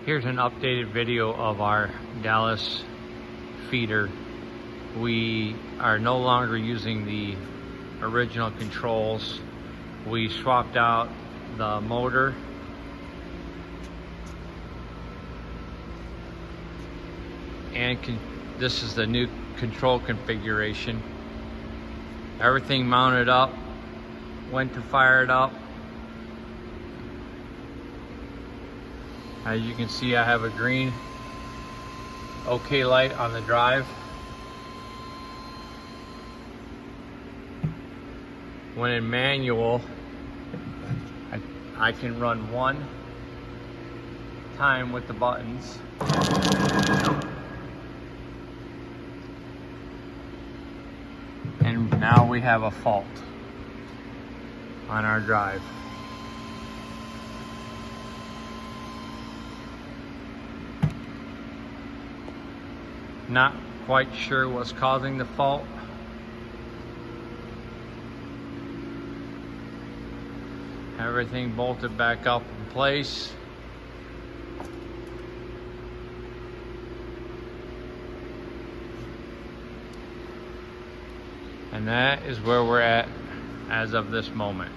Here's an updated video of our Dallas feeder. We are no longer using the original controls. We swapped out the motor and this is the new control configuration. Everything mounted up, went to fire it up. As you can see, I have a green OK light on the drive. When in manual, I can run one time with the buttons. And now we have a fault on our drive. Not quite sure what's causing the fault. Everything bolted back up in place. And that is where we're at as of this moment.